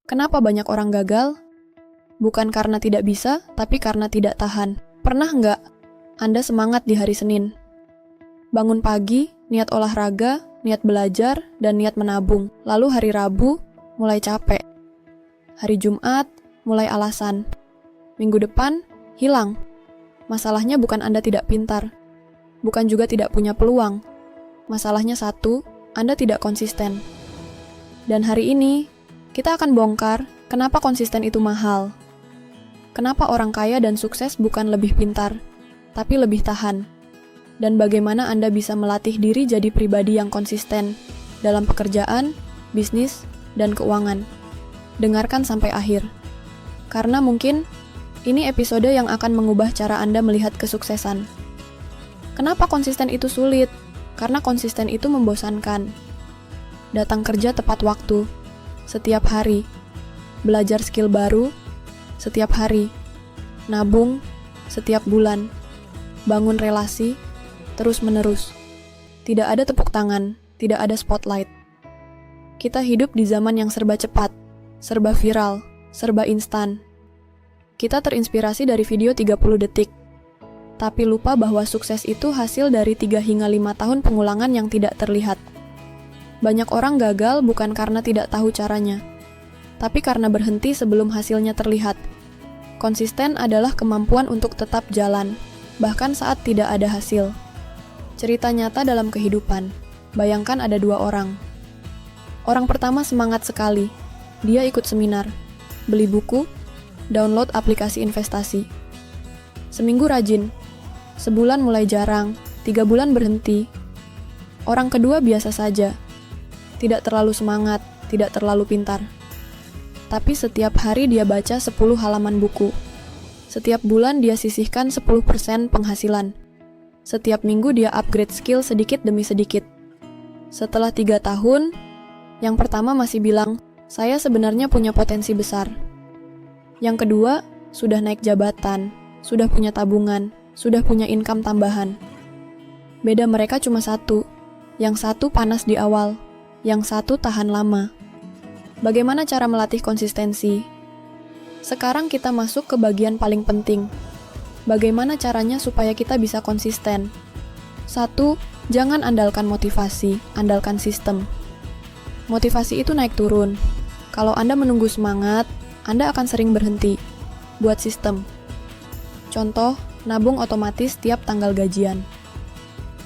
Kenapa banyak orang gagal? Bukan karena tidak bisa, tapi karena tidak tahan. Pernah nggak Anda semangat di hari Senin? Bangun pagi, niat olahraga, niat belajar, dan niat menabung. Lalu hari Rabu, mulai capek. Hari Jumat, mulai alasan. Minggu depan, hilang. Masalahnya bukan Anda tidak pintar. Bukan juga tidak punya peluang. Masalahnya satu, Anda tidak konsisten. Dan hari ini, kita akan bongkar kenapa konsisten itu mahal. Kenapa orang kaya dan sukses bukan lebih pintar, tapi lebih tahan. Dan bagaimana Anda bisa melatih diri jadi pribadi yang konsisten dalam pekerjaan, bisnis, dan keuangan. Dengarkan sampai akhir. Karena mungkin ini episode yang akan mengubah cara Anda melihat kesuksesan. Kenapa konsisten itu sulit? Karena konsisten itu membosankan. Datang kerja tepat waktu, setiap hari. Belajar skill baru, setiap hari. Nabung, setiap bulan. Bangun relasi, terus-menerus. Tidak ada tepuk tangan, tidak ada spotlight. Kita hidup di zaman yang serba cepat, serba viral, serba instan. Kita terinspirasi dari video 30 detik. Tapi lupa bahwa sukses itu hasil dari 3 hingga 5 tahun pengulangan yang tidak terlihat. Banyak orang gagal bukan karena tidak tahu caranya, tapi karena berhenti sebelum hasilnya terlihat. Konsisten adalah kemampuan untuk tetap jalan, bahkan saat tidak ada hasil. Cerita nyata dalam kehidupan. Bayangkan ada 2 orang. Orang pertama semangat sekali. Dia ikut seminar, beli buku, download aplikasi investasi. Seminggu rajin, sebulan mulai jarang, 3 bulan berhenti. Orang kedua biasa saja. Tidak terlalu semangat, tidak terlalu pintar. Tapi setiap hari dia baca 10 halaman buku. Setiap bulan dia sisihkan 10% penghasilan. Setiap minggu dia upgrade skill sedikit demi sedikit. Setelah 3 tahun, yang pertama masih bilang, saya sebenarnya punya potensi besar. Yang kedua, sudah naik jabatan, sudah punya tabungan, sudah punya income tambahan. Beda mereka cuma satu. Yang satu panas di awal, yang satu tahan lama. Bagaimana cara melatih konsistensi? Sekarang kita masuk ke bagian paling penting. Bagaimana caranya supaya kita bisa konsisten? 1. Jangan andalkan motivasi, andalkan sistem. Motivasi itu naik turun. Kalau Anda menunggu semangat, Anda akan sering berhenti. Buat sistem. Contoh, nabung otomatis tiap tanggal gajian.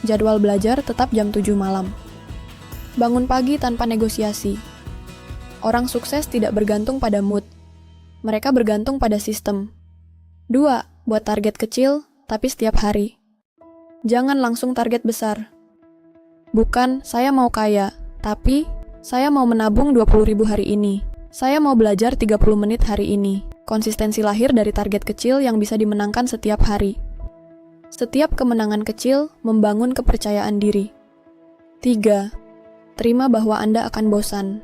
Jadwal belajar tetap jam 7 malam. Bangun pagi tanpa negosiasi. Orang sukses tidak bergantung pada mood. Mereka bergantung pada sistem. 2. Buat target kecil, tapi setiap hari. Jangan langsung target besar. Bukan, saya mau kaya, tapi saya mau menabung 20.000 hari ini. Saya mau belajar 30 menit hari ini. Konsistensi lahir dari target kecil yang bisa dimenangkan setiap hari. Setiap kemenangan kecil membangun kepercayaan diri. 3. Terima bahwa Anda akan bosan.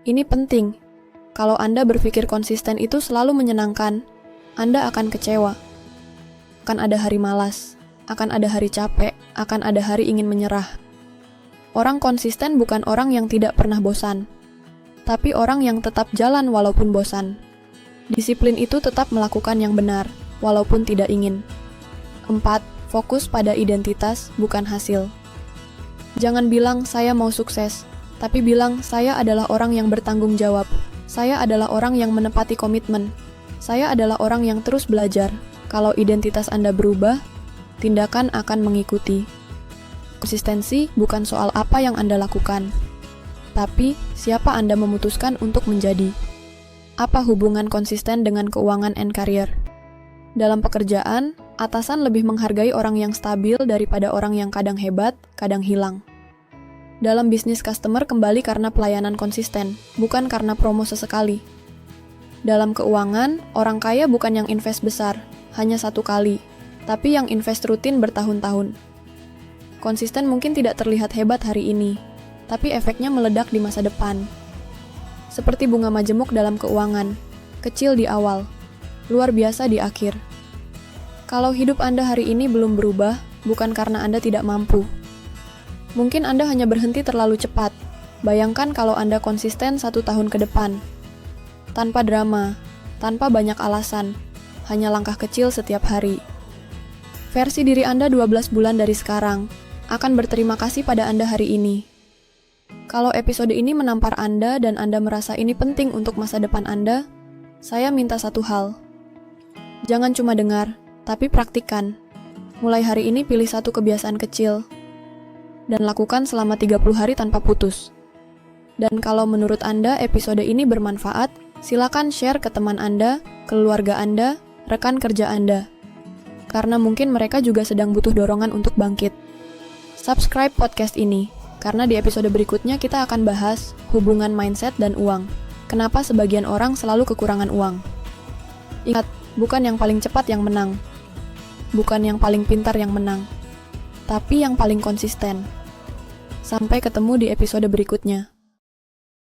Ini penting. Kalau Anda berpikir konsisten itu selalu menyenangkan, Anda akan kecewa. Akan ada hari malas, akan ada hari capek, akan ada hari ingin menyerah. Orang konsisten bukan orang yang tidak pernah bosan, tapi orang yang tetap jalan walaupun bosan. Disiplin itu tetap melakukan yang benar, walaupun tidak ingin. 4. Fokus pada identitas, bukan hasil. Jangan bilang, saya mau sukses, tapi bilang, saya adalah orang yang bertanggung jawab. Saya adalah orang yang menepati komitmen. Saya adalah orang yang terus belajar. Kalau identitas Anda berubah, tindakan akan mengikuti. Konsistensi bukan soal apa yang Anda lakukan, tapi siapa Anda memutuskan untuk menjadi. Apa hubungan konsisten dengan keuangan and career? Dalam pekerjaan, atasan lebih menghargai orang yang stabil daripada orang yang kadang hebat, kadang hilang. Dalam bisnis customer kembali karena pelayanan konsisten, bukan karena promo sesekali. Dalam keuangan, orang kaya bukan yang invest besar, hanya 1 kali, tapi yang invest rutin bertahun-tahun. Konsisten mungkin tidak terlihat hebat hari ini, tapi efeknya meledak di masa depan. Seperti bunga majemuk dalam keuangan, kecil di awal, luar biasa di akhir. Kalau hidup Anda hari ini belum berubah, bukan karena Anda tidak mampu. Mungkin Anda hanya berhenti terlalu cepat. Bayangkan kalau Anda konsisten 1 tahun ke depan. Tanpa drama, tanpa banyak alasan, hanya langkah kecil setiap hari. Versi diri Anda 12 bulan dari sekarang akan berterima kasih pada Anda hari ini. Kalau episode ini menampar Anda dan Anda merasa ini penting untuk masa depan Anda, saya minta satu hal. Jangan cuma dengar, tapi praktikkan. Mulai hari ini pilih satu kebiasaan kecil dan lakukan selama 30 hari tanpa putus. Dan kalau menurut Anda episode ini bermanfaat, silakan share ke teman Anda, keluarga Anda, rekan kerja Anda. Karena mungkin mereka juga sedang butuh dorongan untuk bangkit. Subscribe podcast ini, karena di episode berikutnya kita akan bahas hubungan mindset dan uang. Kenapa sebagian orang selalu kekurangan uang? Ingat, bukan yang paling cepat yang menang. Bukan yang paling pintar yang menang. Tapi yang paling konsisten. Sampai ketemu di episode berikutnya.